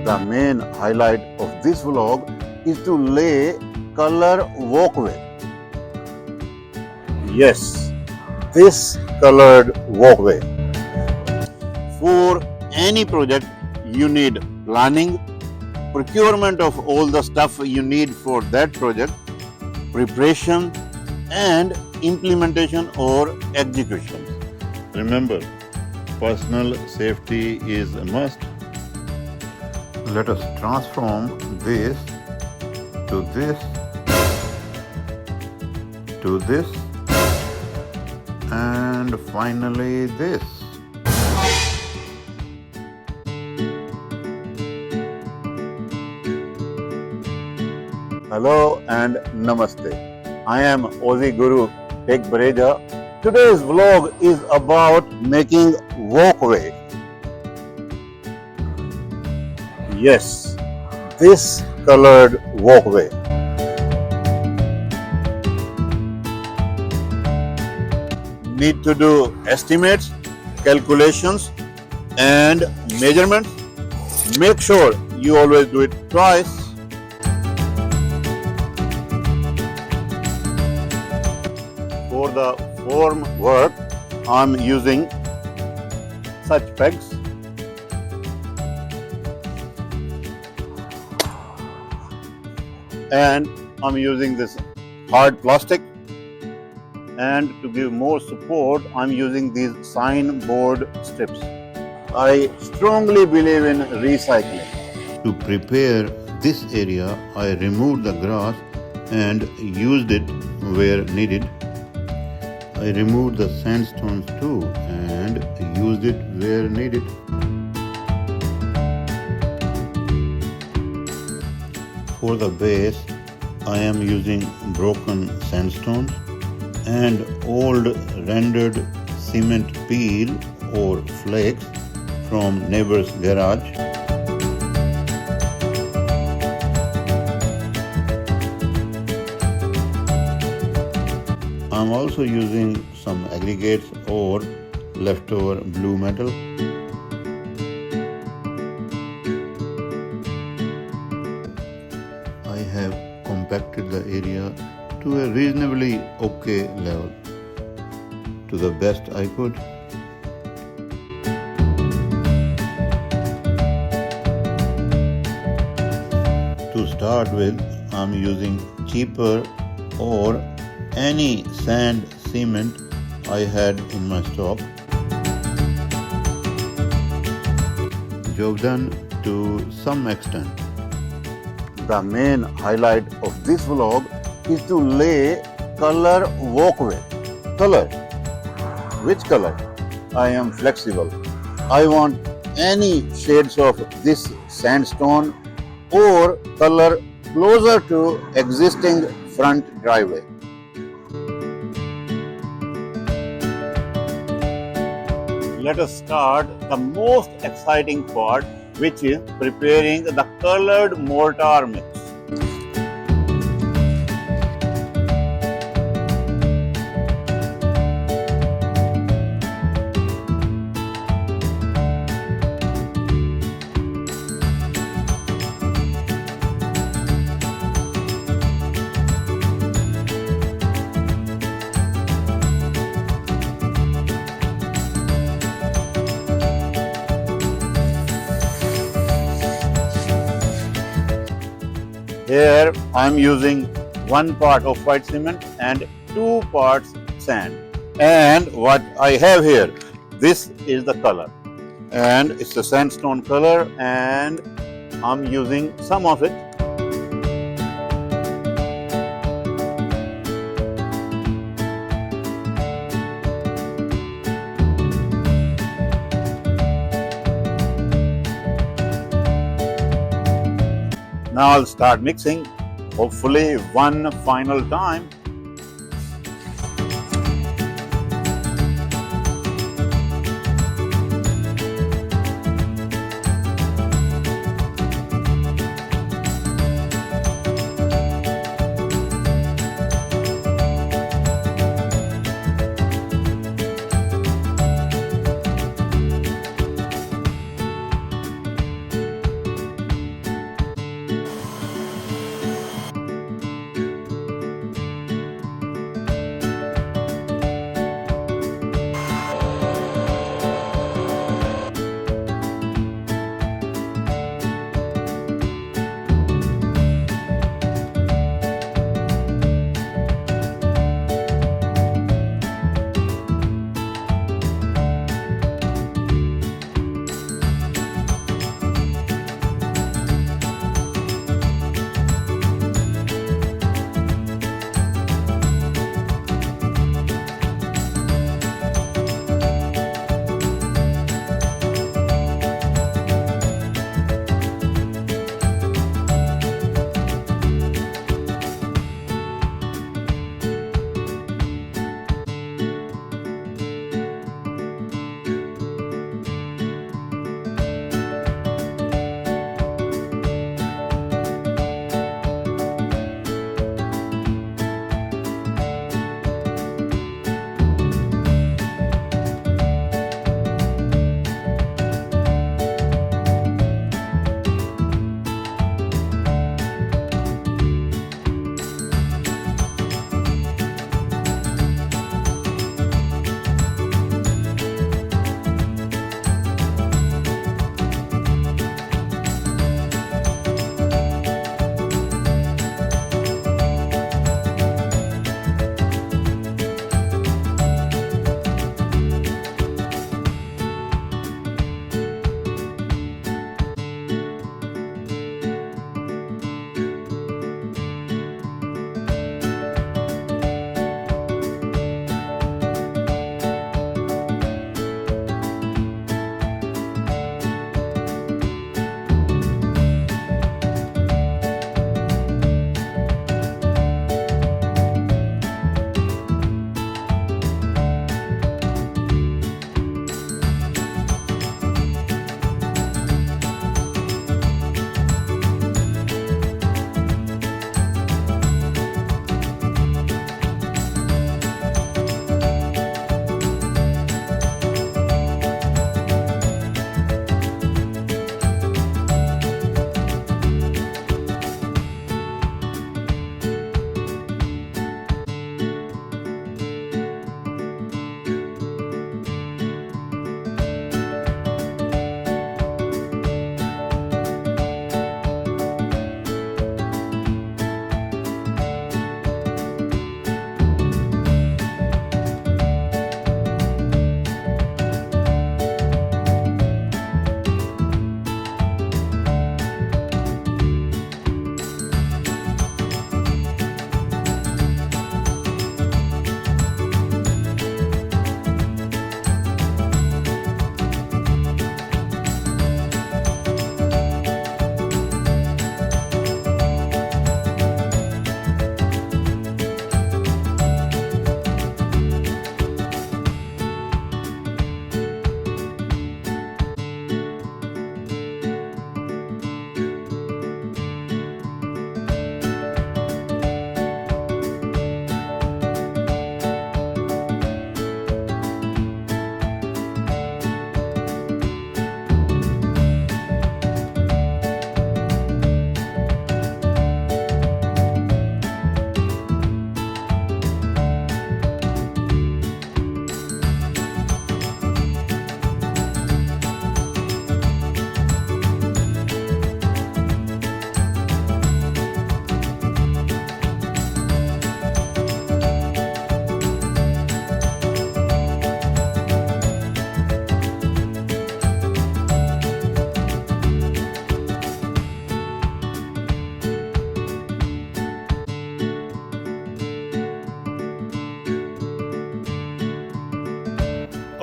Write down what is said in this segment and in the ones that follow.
The main highlight of this vlog is to lay color walkway. Yes, this colored walkway. For any project, you need planning, procurement of all the stuff you need for that project, preparation, and implementation or execution. Remember, personal safety is a must. Let us transform this to this, to this, and finally this. Hello and Namaste. I am Aussie Guru Tech Bareja. Today's vlog is about making walkway. Yes, this colored walkway. Need to do estimates, calculations, and measurements. Make sure you always do it twice. For the form work, I'm using such pegs. And I'm using this hard plastic, and to give more support I'm using these signboard strips. I strongly believe in recycling. To prepare this area, I removed the grass and used it where needed. I removed the sandstones too and used it where needed. For the base, I am using broken sandstones and old rendered cement peel or flakes from neighbor's garage. I'm also using some aggregates or leftover blue metal. I have compacted the area to a reasonably okay level, to the best I could. To start with, I'm using cheaper or any sand cement I had in my stock. Job done to some extent. The main highlight of this vlog is to lay color walkway. Color. Which color? I am flexible. I want any shades of this sandstone or color closer to existing front driveway. Let us start the most exciting part, which is preparing the colored mortar mix. Here I am using 1 part of white cement and 2 parts sand. And what I have here, this is the color. And it's a sandstone color, and I'm using some of it. Now I'll start mixing, hopefully one final time.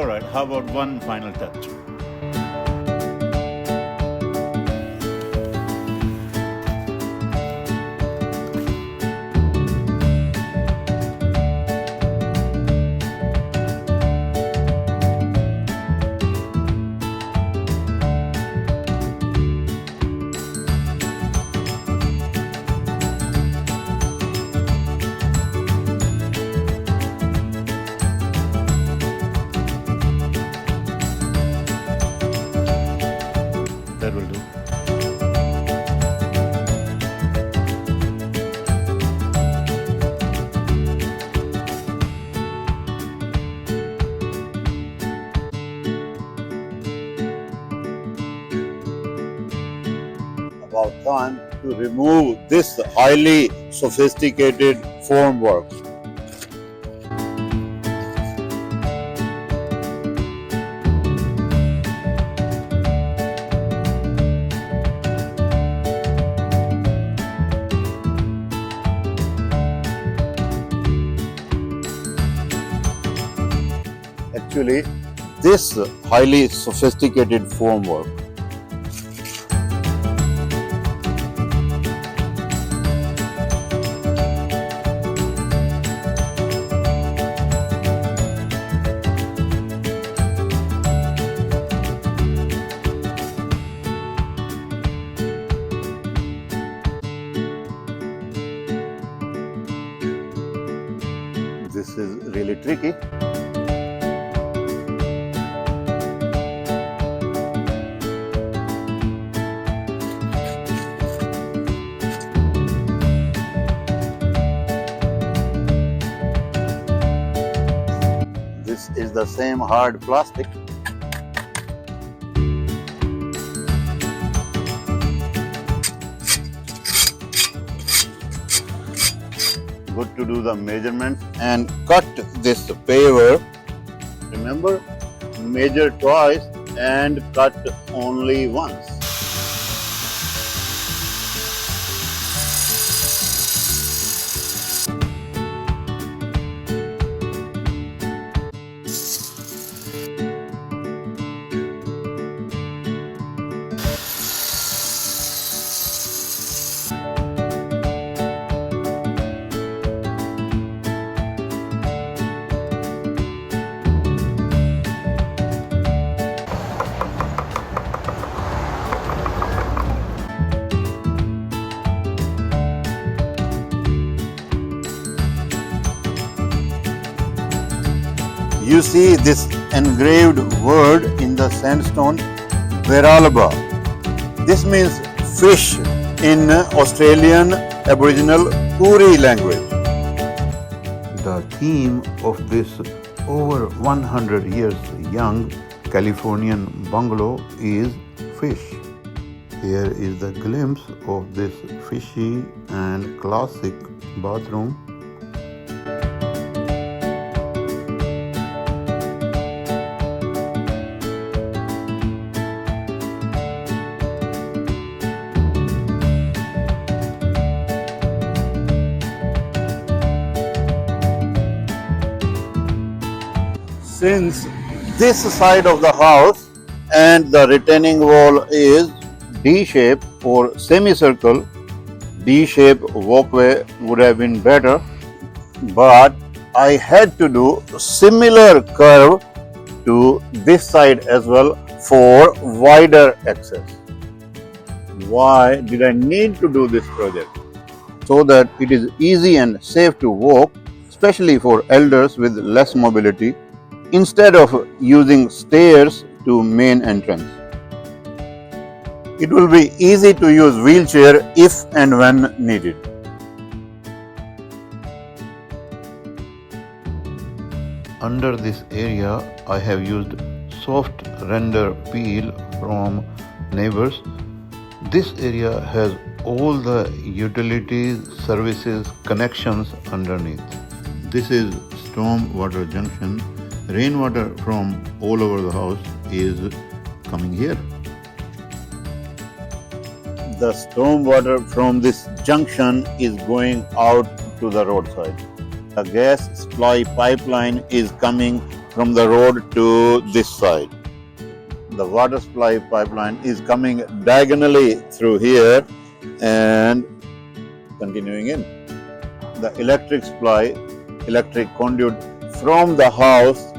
Alright, how about one final touch? That will do. About time to remove this highly sophisticated formwork. Actually, this highly sophisticated formwork this is really tricky. This is the same hard plastic. Good to do the measurements and cut this paver. Remember, measure twice and cut only once. You see this engraved word in the sandstone, Veralaba. This means fish in Australian Aboriginal Koori language. The theme of this over 100 years young Californian bungalow is fish. Here is the glimpse of this fishy and classic bathroom. Since this side of the house and the retaining wall is D-shape or semicircle, D-shape walkway would have been better, but I had to do similar curve to this side as well for wider access. Why did I need to do this project? So that it is easy and safe to walk, especially for elders with less mobility, instead of using stairs to main entrance. It will be easy to use wheelchair if and when needed. Under this area, I have used soft render peel from neighbors. This area has all the utilities, services, connections underneath. This is storm water junction. Rainwater from all over the house is coming here. The storm water from this junction is going out to the roadside. The gas supply pipeline is coming from the road to this side. The water supply pipeline is coming diagonally through here and continuing in. The electric supply, electric conduit from the house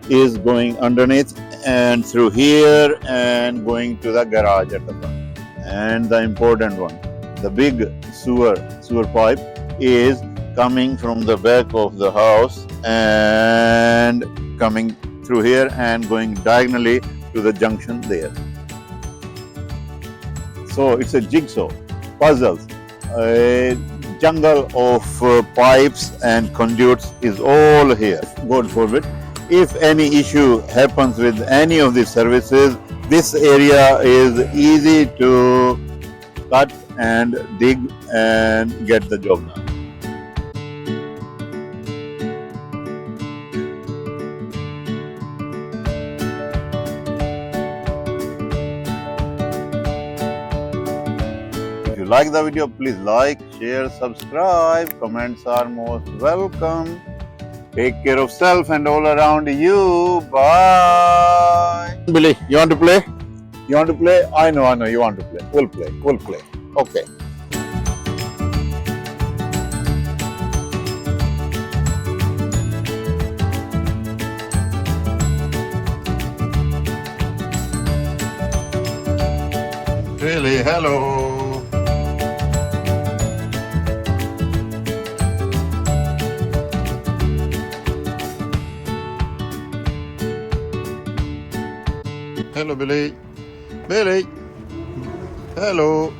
is going underneath and through here and going to the garage at the front. And the important one, the big sewer pipe is coming from the back of the house and coming through here and going diagonally to the junction there. So it's a jigsaw, puzzles, a jungle of pipes and conduits is all here. God forbid, if any issue happens with any of these services, this area is easy to cut and dig and get the job done. If you like the video, please like, share, subscribe. Comments are most welcome. Take care of self and all around you. Bye. Billy, you want to play? You want to play? I know, you want to play. We'll play. Okay. Really, hello. Hello, Billy. Billy. Hello.